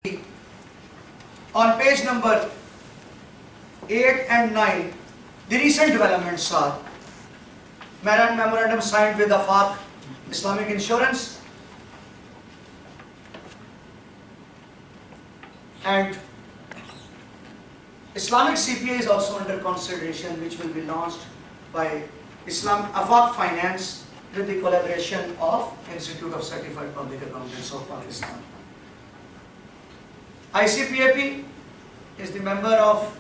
On page number 8 and 9, the recent developments are memorandum signed with Afaq Islamic Insurance and Islamic CPA is also under consideration, which will be launched by Afaq Finance with the collaboration of Institute of Certified Public Accountants of Pakistan. ICPAP is the member of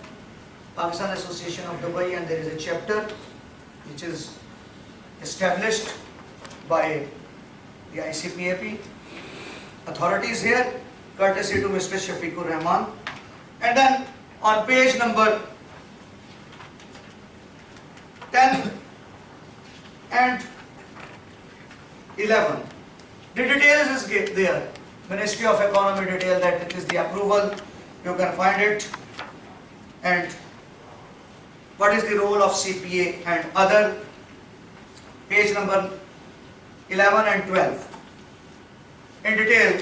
Pakistan Association of Dubai, and there is a chapter which is established by the ICPAP authorities here, courtesy to Mr. Shafiqur Rahman. And then on page number 10 and 11, the details is there. Ministry of Economy detail that it is the approval, you can find it, and what is the role of CPA and other, page number 11 and 12. In detail,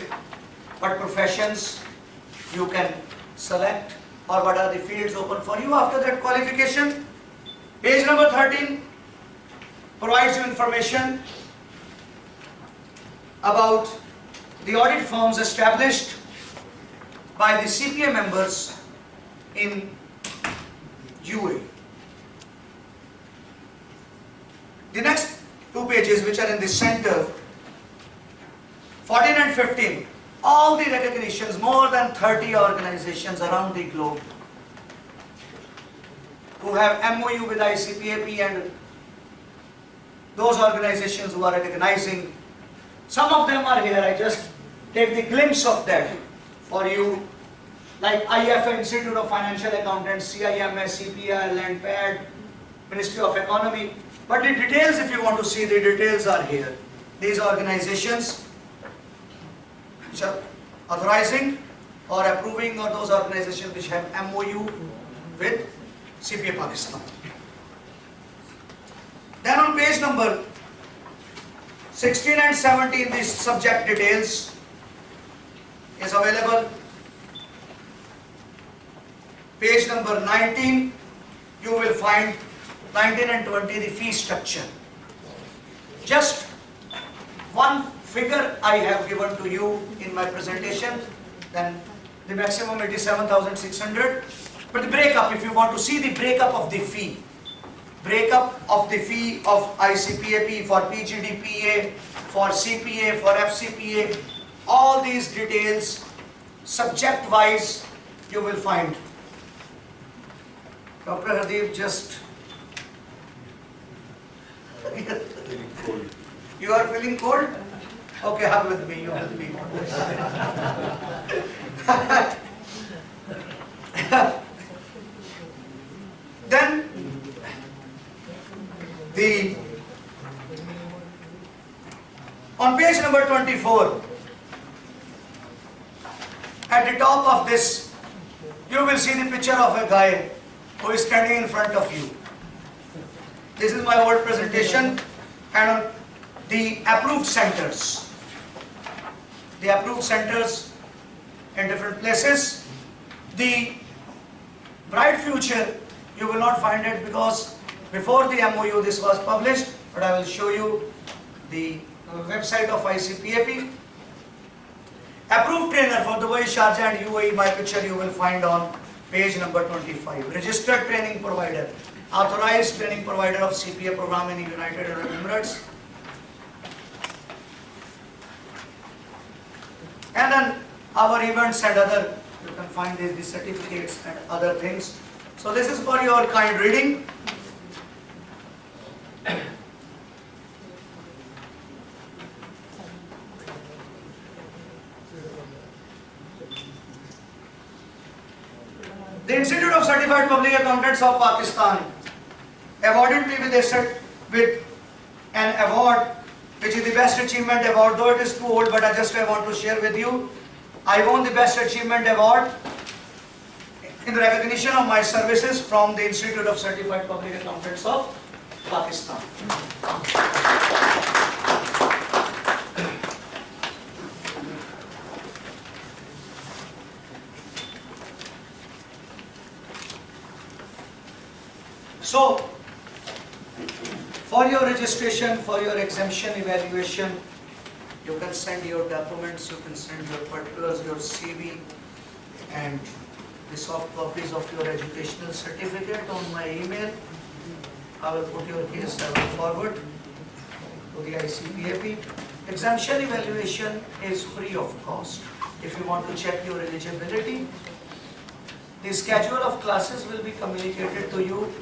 what professions you can select or what are the fields open for you after that qualification. Page number 13 provides you information about the audit firms established by the CPA members in UAE. The next two pages, which are in the center, 14 and 15, all the recognitions, more than 30 organizations around the globe who have MOU with ICPAP, and those organizations who are recognizing. Some of them are here, I just take the glimpse of that for you, like IFA, Institute of Financial Accountants, CIMS, CPI, LandPad, Ministry of Economy. But the details, if you want to see, the details are here. These organizations which are authorizing or approving, or those organizations which have MOU with CPA Pakistan. Then on page number 16 and 17, the subject details is available. Page number 19, you will find 19 and 20, the fee structure. Just one figure I have given to you in my presentation, then the maximum it is 7,600. But the breakup, if you want to see the breakup of the fee, breakup of the fee of ICPAP for PGDPA, for CPA, for FCPA, all these details, subject wise, you will find. Dr. Hardeep, just you are feeling cold? Okay, hug with me, you with me. Then on page number 24, at the top of this, you will see the picture of a guy who is standing in front of you. This is my old presentation, and on the approved centers. The approved centers in different places. The bright future, you will not find it because before the MOU this was published, but I will show you the website of ICPAP. Approved trainer for Dubai, Sharjah and UAE, my picture you will find on page number 25. Registered training provider, authorized training provider of CPA program in the United Arab Emirates. And then our events and other, you can find the certificates and other things. So this is for your kind reading. The Institute of Certified Public Accountants of Pakistan awarded me with an award which is the Best Achievement Award, though it is too old, but I want to share with you. I won the Best Achievement Award in recognition of my services from the Institute of Certified Public Accountants of Pakistan. So, for your registration, for your exemption evaluation, you can send your documents, you can send your particulars, your CV, and the soft copies of your educational certificate on my email. I will put your case, I will forward to the ICPAP. Exemption evaluation is free of cost. If you want to check your eligibility, the schedule of classes will be communicated to you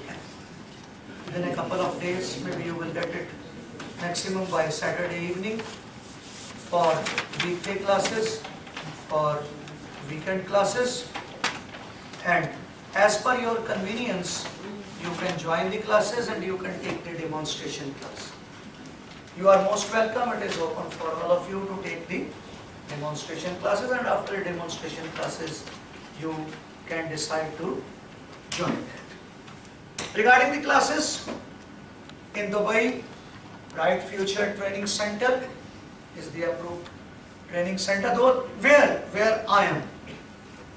in a couple of days. Maybe you will get it maximum by Saturday evening for weekday classes, for weekend classes, and as per your convenience, you can join the classes and you can take the demonstration class. You are most welcome. It is open for all of you to take the demonstration classes, and after demonstration classes, you can decide to join that. Regarding the classes, in Dubai, Bright Future Training Center is the approved training center, though where I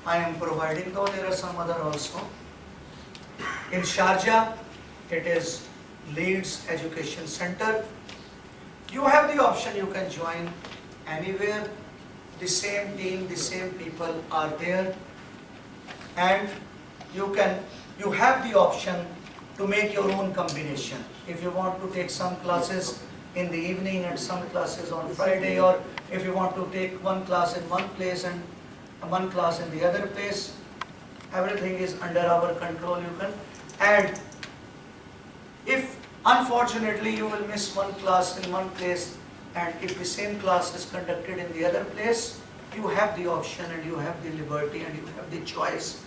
am providing, though there are some other also. In Sharjah, it is Leeds Education Center. You have the option, you can join anywhere. The same team, the same people are there, and you have the option to make your own combination. If you want to take some classes in the evening and some classes on Friday, or if you want to take one class in one place and one class in the other place, everything is under our control. You can add. If unfortunately you will miss one class in one place, and if the same class is conducted in the other place, you have the option and you have the liberty and you have the choice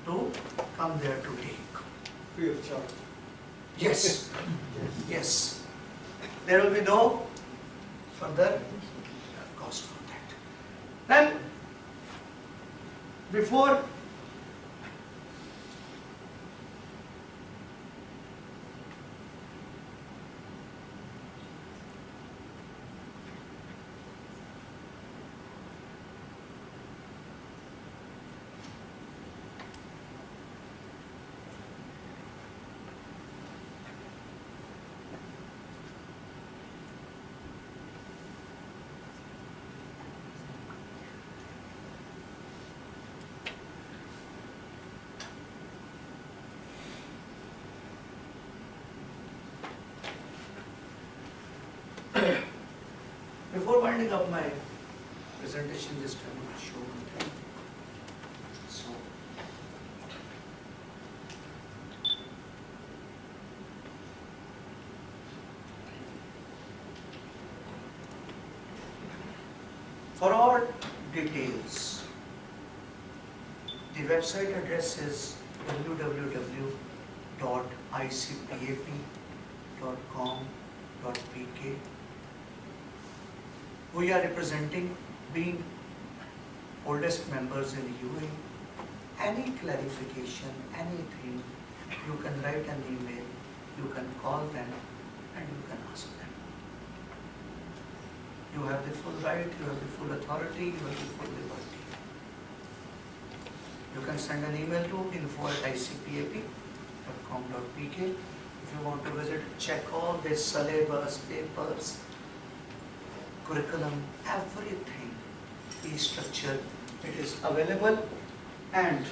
to come there to take. Free of charge. Yes, yes. There will be no further cost for that. Then, before winding up my presentation, just I want to show one thing. So, for all details, the website address is www.icpap.com.pk. We are representing, being oldest members in UAE. Any clarification, anything, you can write an email, you can call them, and you can ask them. You have the full right, you have the full authority, you have the full liberty. You can send an email to info@icpap.com.pk. If you want to visit, check all this syllabus, papers, curriculum, everything, fee structure, it is available, and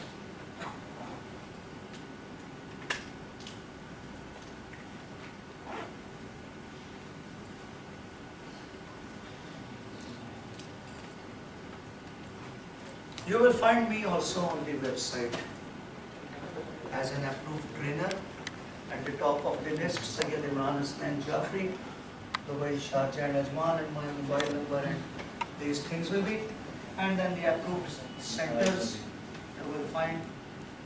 you will find me also on the website as an approved trainer. At the top of the list, Sayyid Imran Hassan Jafri, Dubai, Sharjah and Ajman, and my mobile number, and these things will be. And then the approved centers, you will find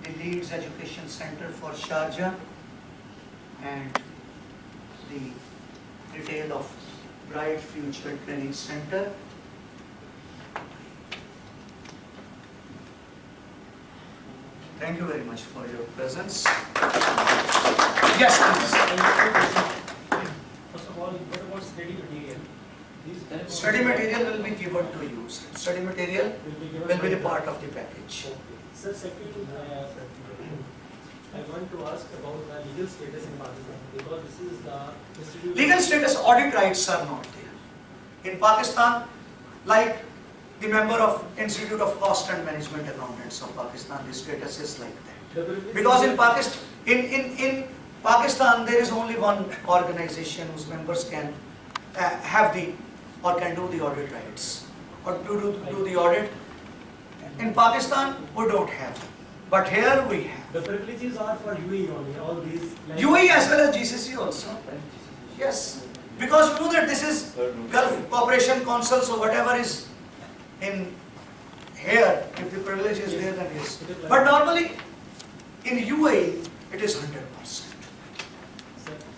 the Leeds Education Center for Sharjah, and the detail of Bright Future Training Center. Thank you very much for your presence. Yes, please. First of all, what about study material? Study material will be given to you. Study material will be the part of the package. Sir, second, I want to ask about the legal status in Pakistan because this is the institute. Legal status, audit rights are not there. In Pakistan, like the member of Institute of Cost and Management Accountants of Pakistan, the status is like that. Because in Pakistan, there is only one organization whose members can have the or can do the audit rights or do the audit. In Pakistan, we don't have, but here we have. The privileges are for UAE only. All these. Like UAE as well as GCC also. Yes, because you know that this is Gulf Cooperation Council, so whatever is in here, if the privilege is there, then yes. But normally, in UAE, it is 100%. Sir,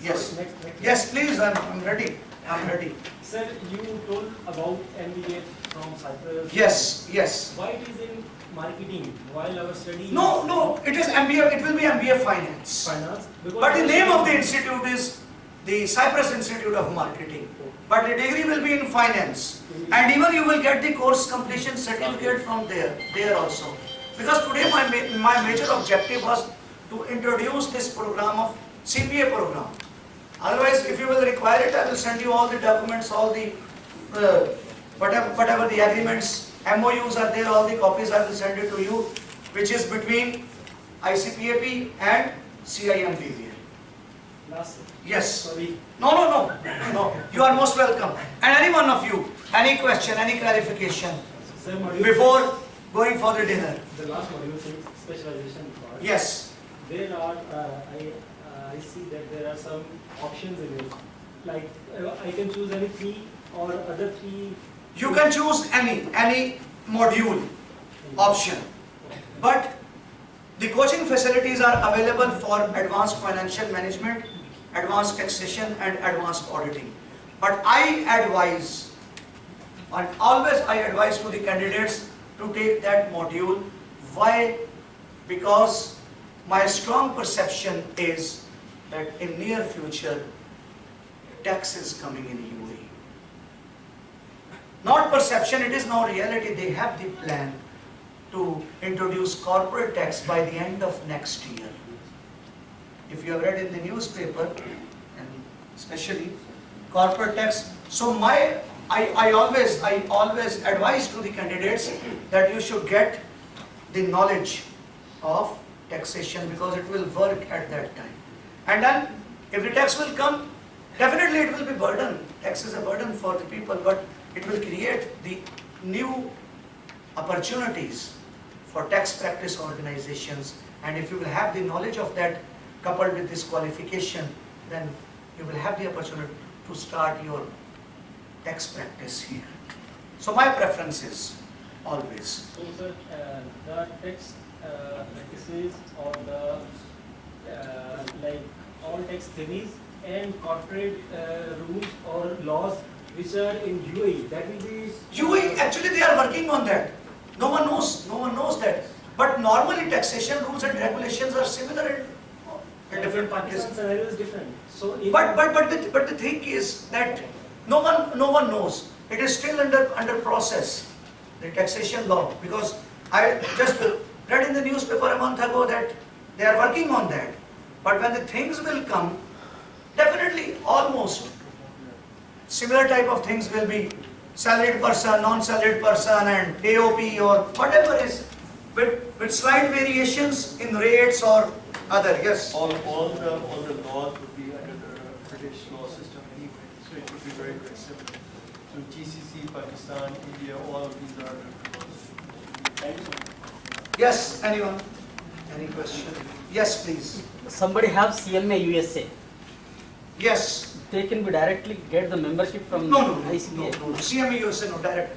Yes. Next. Yes, please, I'm ready. I'm ready. Sir, you told about MBA from Cyprus. Yes. Why it is in marketing while our study? No, it is MBA, it will be MBA Finance. Finance. Because But the name of the institute is the Cyprus Institute of Marketing. But the degree will be in finance. And even you will get the course completion certificate from there also. Because today my major objective was to introduce this program of CPA program. Otherwise, if you will require it, I will send you all the documents, all the whatever the agreements, MOUs are there, all the copies I will send it to you, which is between ICPAP and CIMBVL. Last. Yes. Sorry. No. You are most welcome. And any one of you, any question, any clarification Sir, module before going for the dinner? the last module says specialization part. Yes. There are, I see that there are some options in it. Like, I can choose any three or other three. You can choose any module option. But the coaching facilities are available for advanced financial management, advanced taxation and advanced auditing. But I advise, and always I advise to the candidates to take that module. Why? Because my strong perception is that in near future, tax is coming in UAE. Not perception, it is now reality. They have the plan to introduce corporate tax by the end of next year. If you have read in the newspaper, and especially corporate tax, so I always advise to the candidates that you should get the knowledge of taxation because it will work at that time. And then if the tax will come, definitely it will be burden. Tax is a burden for the people, but it will create the new opportunities for tax practice organizations. And if you will have the knowledge of that coupled with this qualification, then you will have the opportunity to start your tax practice here. So my preference is always. So, sir, the tax practices or the like all tax theories and corporate rules or laws which are in UAE, that will be. UAE, actually they are working on that. No one knows that. But normally taxation rules and regulations are similar in different Pakistan countries. scenario is different. So if But the thing is that no one knows. It is still under process, the taxation law, because I just read in the newspaper a month ago that they are working on that. But when the things will come, definitely almost similar type of things will be salaried person, non-salaried person and AOP or whatever is with slight variations in rates or other, yes. All the laws would be under the British law system anyway, so it would be very, very similar. So GCC, Pakistan, India, all of these are under the laws. Thank you. Yes, anyone? Any question? Yes, please. Somebody have CMA USA, Yes. they can be directly get the membership from No, ICBA. CME USA, no, direct.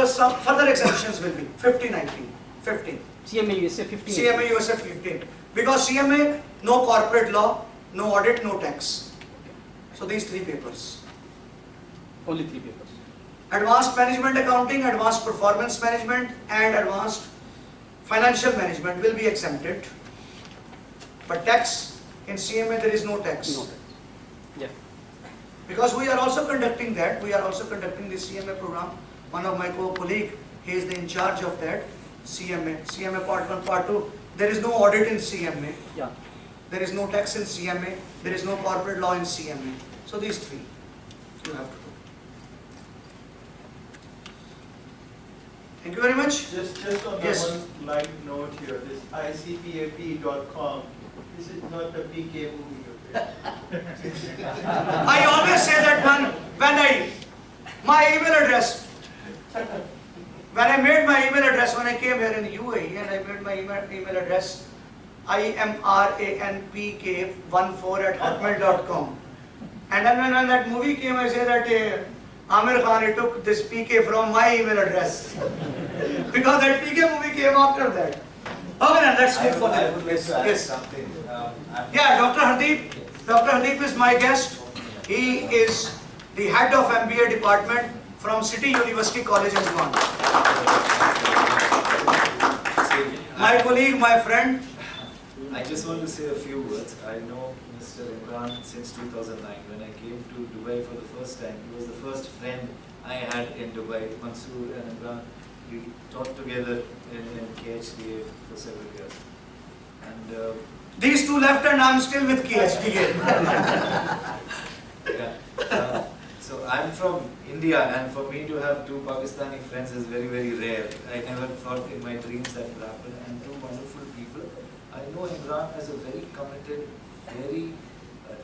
Some further exemptions will be 15. CMA USA 15. CMA USA 15. Because CMA, no corporate law, no audit, no tax. So these three papers. Only 3 papers. Advanced management accounting, advanced performance management and advanced financial management will be exempted. But tax, in CMA there is no tax. No tax. Yeah. Because we are also conducting that, we are also conducting the CMA program. One of my co-colleague, he is in charge of that, CMA part 1, part 2. There is no audit in CMA. Yeah. there is no tax in CMA, there is no corporate law in CMA. So these three you have to do. Thank you very much. Just on Yes. the one light note here, this icpap.com, this is not the PK movie. Okay? I always say that my email address, when I made my email address when I came here in UAE, and I made my email address imranpk14@hotmail.com. And then when that movie came, I said that Amir Khan, he took this PK from my email address. Because that PK movie came after that. Okay, then let's move for I that. would like Yes, to add yes. something. Yeah, Dr. Hardeep. Dr. Hardeep is my guest. He is the head of MBA department from City University College in Guam. My colleague, my friend. I just want to say a few words. I know Mr. Imran since 2009. When I came to Dubai for the first time, he was the first friend I had in Dubai. Mansoor and Imran, we taught together in KHDA for several years. And These two left and I'm still with KHDA. so I'm from India, and for me to have two Pakistani friends is very, very rare. I never thought in my dreams that would happen. And two wonderful people. I know Imran as a very committed, very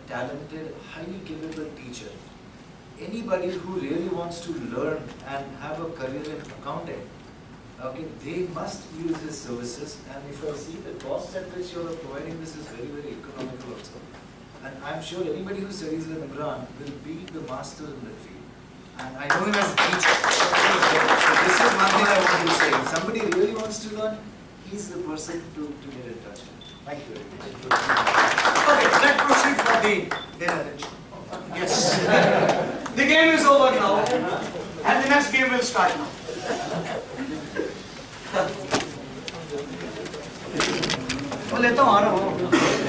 talented, highly capable teacher. Anybody who really wants to learn and have a career in accounting, okay, they must use his services. And if I see the cost at which you are providing, this is very, very economical also. And I'm sure anybody who studies with Imran will be the master in that field. And I know him as a teacher. So this is one thing I want to say. If somebody really wants to learn, he's the person to get in touch with. Thank you very much. Okay, let's proceed for the dinner. Yes. The game is over now. And the next game will start now. वो लेता हूँ आ रहा हूँ